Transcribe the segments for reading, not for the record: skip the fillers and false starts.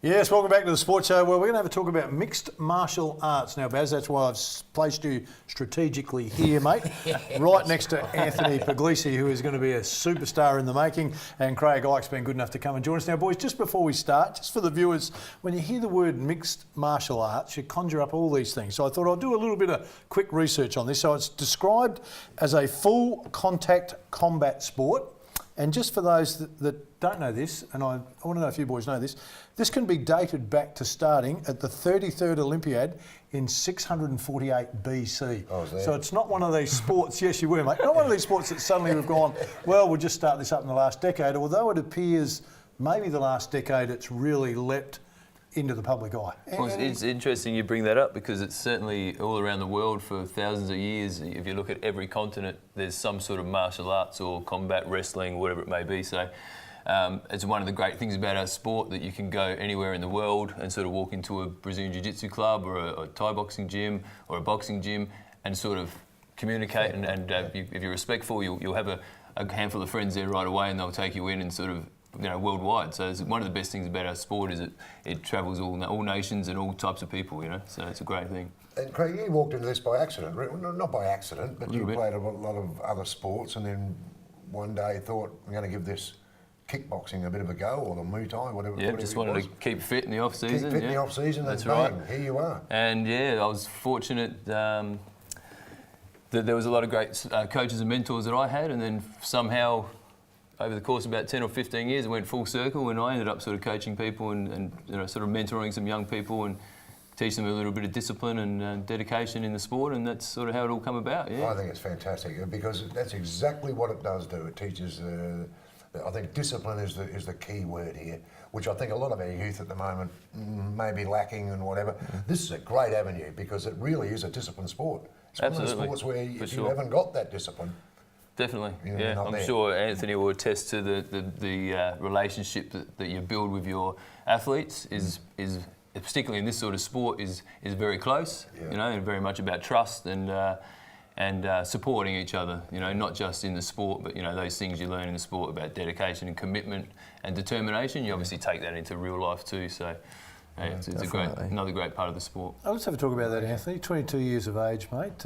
Yes, welcome back to the Sports Show, where we're going to have a talk about mixed martial arts. Now, Baz, that's why I've placed you strategically here, mate, right next to Anthony Pugliese, who is going to be a superstar in the making, and Craig Icke's been good enough to come and join us. Now, boys, just before we start, just for the viewers, when you hear the word mixed martial arts, you conjure up all these things. So I thought I'd do a little bit of quick research on this. So it's described as a full contact combat sport. And just for those that don't know this, and I want to know if you boys know this, this can be dated back to starting at the 33rd Olympiad in 648 BC. So it's not one of these sports, yes you were mate, not one of these sports that suddenly we've gone, well we'll just start this up in the last decade, although it appears maybe the last decade it's really leapt into the public eye. Well, it's interesting you bring that up because it's certainly all around the world for thousands of years. If you look at every continent, there's some sort of martial arts or combat wrestling, whatever it may be. So it's one of the great things about our sport that you can go anywhere in the world and sort of walk into a Brazilian Jiu-Jitsu club or a Thai boxing gym or a boxing gym and sort of communicate and if you're respectful, you'll have a handful of friends there right away and they'll take you in and sort of worldwide. So it's one of the best things about our sport is it travels all nations and all types of people, so it's a great thing. And Craig, you walked into this by accident, not by accident, but you played a lot of other sports and then one day thought, I'm going to give this kickboxing a bit of a go, or the Muay Thai, whatever. Yeah, just wanted to keep fit in the off season. Keep fit in the off season, that's right. Right. Here you are. And yeah, I was fortunate that there was a lot of great coaches and mentors that I had, and then somehow over the course of about 10 or 15 years, it went full circle, and I ended up sort of coaching people and sort of mentoring some young people and teach them a little bit of discipline and dedication in the sport, and that's sort of how it all come about. Yeah. I think it's fantastic because that's exactly what it does do. It teaches. I think discipline is the key word here, which I think a lot of our youth at the moment may be lacking and whatever. This is a great avenue because it really is a disciplined sport. It's Absolutely. one of the sports where if sure. you haven't got that discipline. Definitely, yeah. I'm sure Anthony will attest to the relationship that you build with your athletes is particularly in this sort of sport is very close, and very much about trust and supporting each other, not just in the sport, but those things you learn in the sport about dedication and commitment and determination. You obviously take that into real life too. So. Yeah, it's another great part of the sport. Let's have a talk about that, Anthony. 22 years of age, mate.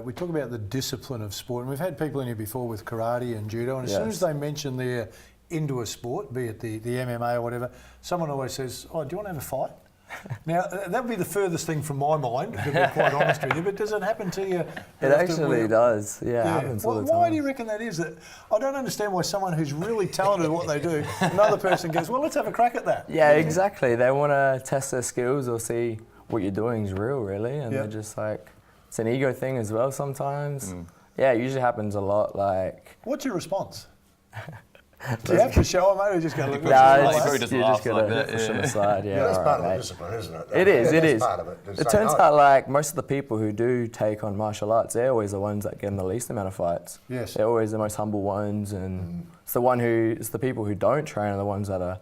We talk about the discipline of sport, and we've had people in here before with karate and judo, and as soon as they mention they're into a sport, be it the MMA or whatever, someone always says, do you want to have a fight? Now, that would be the furthest thing from my mind, to be quite honest with you, but does it happen to you? It actually does, it happens all the time. Why do you reckon that is? That I don't understand why someone who's really talented at what they do, another person goes, well, let's have a crack at that. Yeah, exactly. They want to test their skills or see what you're doing is real, really, and they're just like, it's an ego thing as well sometimes. Yeah, it usually happens a lot, like... What's your response? Do you have to show them, mate, or just going to look at you just got to push them aside. Yeah, that's part of the discipline, isn't it? It is, it is. Part of it. It turns out like most of the people who do take on martial arts, they're always the ones that get in the least amount of fights. Yes. They're always the most humble ones, and it's the people who don't train are the ones that are,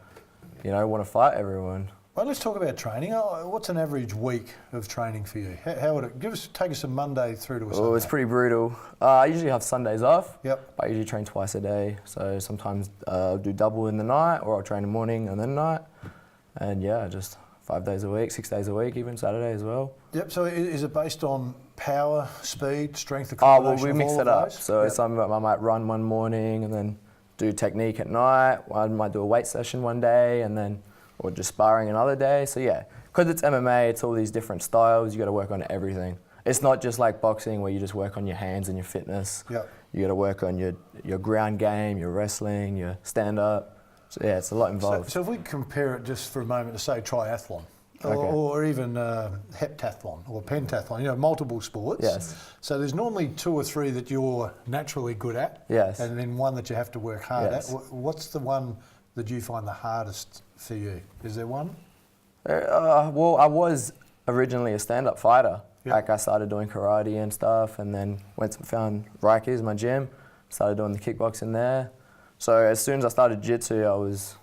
want to fight everyone. Well, let's talk about training. What's an average week of training for you? How would it take us a Monday through to a Sunday? Oh, it's pretty brutal. I usually have Sundays off. Yep. I usually train twice a day. So sometimes I'll do double in the night, or I'll train in the morning and then night. And yeah, just 5 days a week, 6 days a week, even Saturday as well. Yep. So is it based on power, speed, strength, combination? Well, we mix it up. So I might run one morning and then do technique at night. I might do a weight session one day and then. Or just sparring another day. So yeah, because it's MMA, it's all these different styles. You got to work on everything. It's not just like boxing where you just work on your hands and your fitness. Yep. You got to work on your ground game, your wrestling, your stand up. So yeah, it's a lot involved. So if we compare it just for a moment to say triathlon, or even heptathlon or pentathlon, multiple sports. Yes. So there's normally 2 or 3 that you're naturally good at. Yes. And then one that you have to work hard at. What's the one that you find the hardest for you? Is there one? Well, I was originally a stand-up fighter. Yep. Like I started doing karate and stuff, and then found Icke, my gym, started doing the kickboxing there. So as soon as I started jiu-jitsu, I was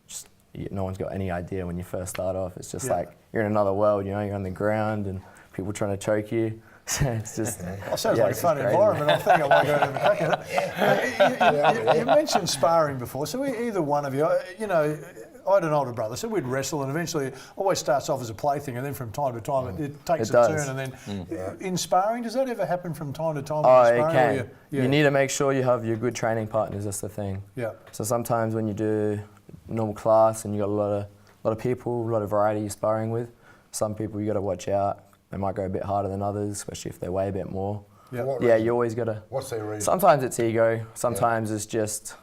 just, no one's got any idea when you first start off. It's just like you're in another world, you're on the ground and people trying to choke you. It's just... sounds like a fun environment. I think I might go and have a crack at it. You mentioned sparring before, so either one of you, I had an older brother, so we'd wrestle, and eventually it always starts off as a plaything, and then from time to time it takes It a does. turn, and then in sparring, does that ever happen from time to time? Oh, in it sparring, can. or You need to make sure you have your good training partners. That's the thing. Yeah. So sometimes when you do normal class and you got a lot of people, a lot of variety you're sparring with, some people you got to watch out. They might go a bit harder than others, especially if they weigh a bit more. Yeah. What Yeah, reason? you always got to. What's their reason? Sometimes it's ego. Sometimes it's just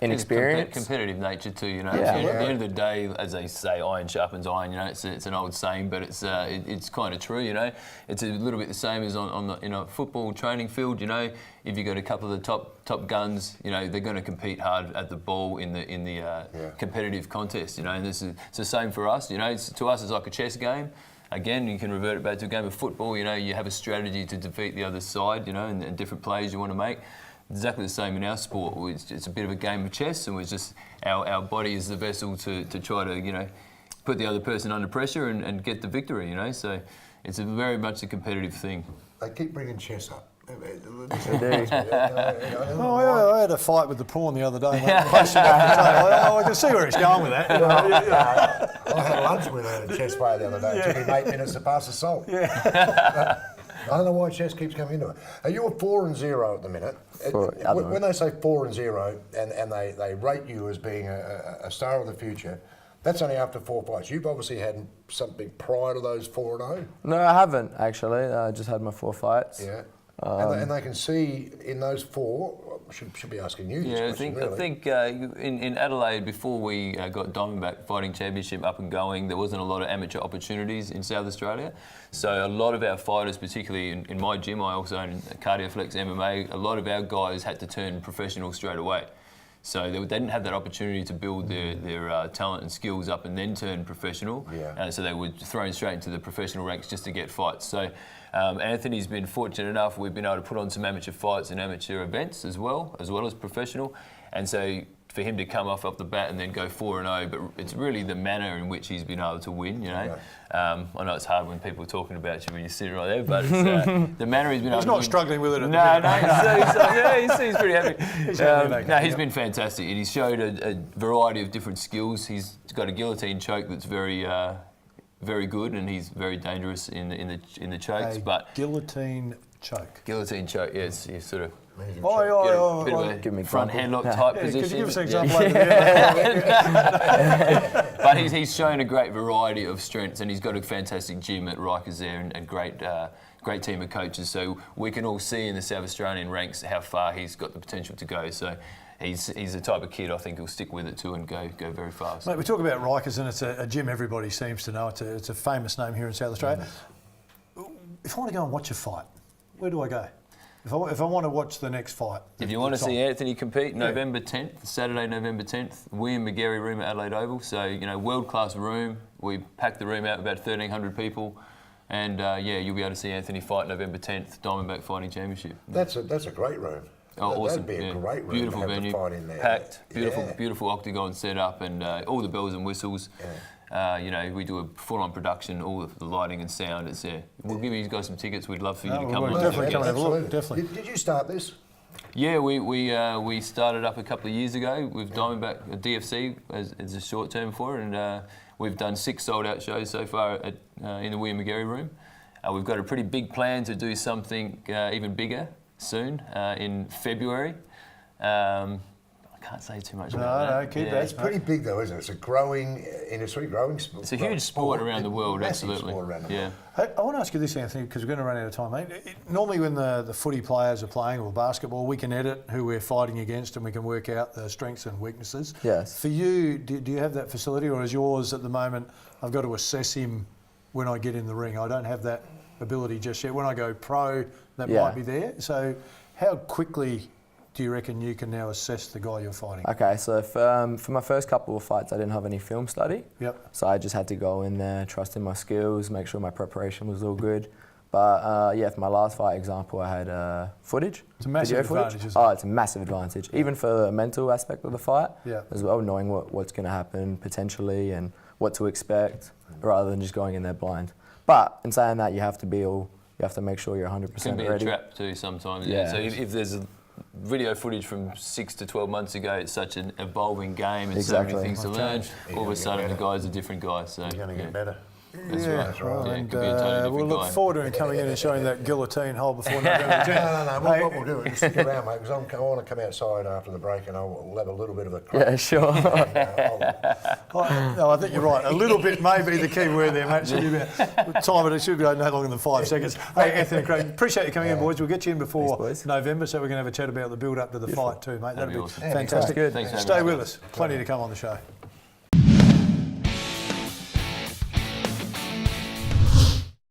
inexperience. Competitive nature too, you know. Yeah. At the end of the day, as they say, iron sharpens iron. You know, it's an old saying, but it's kind of true. You know, it's a little bit the same as on the football training field. You know, if you got a couple of the top guns, you know, they're going to compete hard at the ball in the competitive contest. You know, and it's the same for us. You know, to us it's like a chess game. Again, you can revert it back to a game of football. You know, you have a strategy to defeat the other side. You know, and different plays you want to make. Exactly the same in our sport. It's a bit of a game of chess, and we're just our body is the vessel to try to put the other person under pressure and get the victory. You know, so it's very much a competitive thing. They keep bringing chess up. I had a fight with the pawn the other day. Mate. I can see where it's going with that. I had lunch with a chess player the other day. It took him 8 minutes to pass the salt. I don't know why chess keeps coming into it. Are you 4-0 at the minute? When they say 4-0 and they rate you as being a star of the future, that's only after 4 fights. You've obviously had something prior to those 4-0. No, I haven't actually. I just had my 4 fights. Yeah. And they can see in those 4. Should be asking you this question, really. I think in Adelaide, before we got Diamondback Fighting Championship up and going, there wasn't a lot of amateur opportunities in South Australia. So a lot of our fighters, particularly in my gym, I also own Cardioflex MMA, a lot of our guys had to turn professional straight away. So they didn't have that opportunity to build their talent and skills up and then turn professional. Yeah. So they were thrown straight into the professional ranks just to get fights. So Anthony's been fortunate enough, we've been able to put on some amateur fights and amateur events as well as professional. And so for him to come off the bat and then go 4-0, but it's really the manner in which he's been able to win, you know. I know it's hard when people are talking about you when you're sitting right there, but it's, the manner he's been able to win. He's not struggling with it at No, he's pretty happy. He's been fantastic, and he's showed a variety of different skills. He's got a guillotine choke that's very good, and he's very dangerous in the chokes. But guillotine choke. Guillotine choke, yes, you sort of. Bit Give of me a front example. headlock type Could you position. give us an example over there? But he's shown a great variety of strengths, and he's got a fantastic gym at Rikers there, and great team of coaches. So we can all see in the South Australian ranks how far he's got the potential to go. So he's the type of kid I think who'll stick with it too and go very fast. Mate, we talk about Rikers, and it's a gym everybody seems to know. It's a famous name here in South Australia. If I want to go and watch a fight, where do I go? If I want to watch the next fight. If you want to see Anthony compete, November 10th, Saturday, November 10th, William McGarry Room at Adelaide Oval. So, world-class room. We packed the room out with about 1,300 people. And, you'll be able to see Anthony fight November 10th, Diamondback Fighting Championship. That's a great room. Oh, awesome. That'd be a great room. Beautiful to have venue, the fight in there. packed, beautiful octagon set up, and all the bells and whistles. We do a full-on production, all of the lighting and sound. It's there. We'll give you guys some tickets. We'd love for you to come. We'll definitely come and have a look. Definitely. Did you start this? Yeah, we started up a couple of years ago with Diamondback DFC as a short term for it, and we've done 6 sold-out shows so far in the William McGarry Room. We've got a pretty big plan to do something even bigger soon in February. I can't say too much about that. No, keep that. It's pretty big though, isn't it? It's a growing industry, growing sport. It's a huge sport around the world, Massive absolutely. Sport around the world. Hey, I want to ask you this, Anthony, because we're going to run out of time, mate. Normally when the footy players are playing, or basketball, we can edit who we're fighting against and we can work out the strengths and weaknesses. Yes. For you, do you have that facility, or is yours at the moment, I've got to assess him when I get in the ring? I don't have that ability just yet. When I go pro, that might be there. So how quickly do you reckon you can now assess the guy you're fighting? Okay, so for my first couple of fights, I didn't have any film study. Yep. So I just had to go in there, trust in my skills, make sure my preparation was all good. But for my last fight example, I had footage. It's a massive video advantage, footage. isn't it? Oh, it's a massive advantage. Even for the mental aspect of the fight as well, knowing what's going to happen potentially and what to expect, rather than just going in there blind. But in saying that, you have to make sure you're 100% ready. It can be a trap too sometimes. Yeah. So if there's video footage from 6 to 12 months ago. It's such an evolving game and Exactly. so many things to learn. You're All of gonna a sudden, get the better. guy's a different guy. So You're going to get better. That's Yeah, right. That's right. Yeah, it and could be a totally different we'll look guy. forward to him coming in and showing that guillotine hole before November 10th. No. Hey, What we'll do is stick around, mate, because I want to come outside after the break and we'll have a little bit of a crack. Yeah, sure. No, I think you're right. A little bit may be the key word there, mate. It should be about time, it should be no longer than 5 seconds. Hey, Anthony, Craig, appreciate you coming in, boys. We'll get you in before Thanks, boys. November, so we can have a chat about the build up to the fight too, mate. That'd be awesome. fantastic. Good. Thanks for having Stay me. with us. Plenty to come on the show.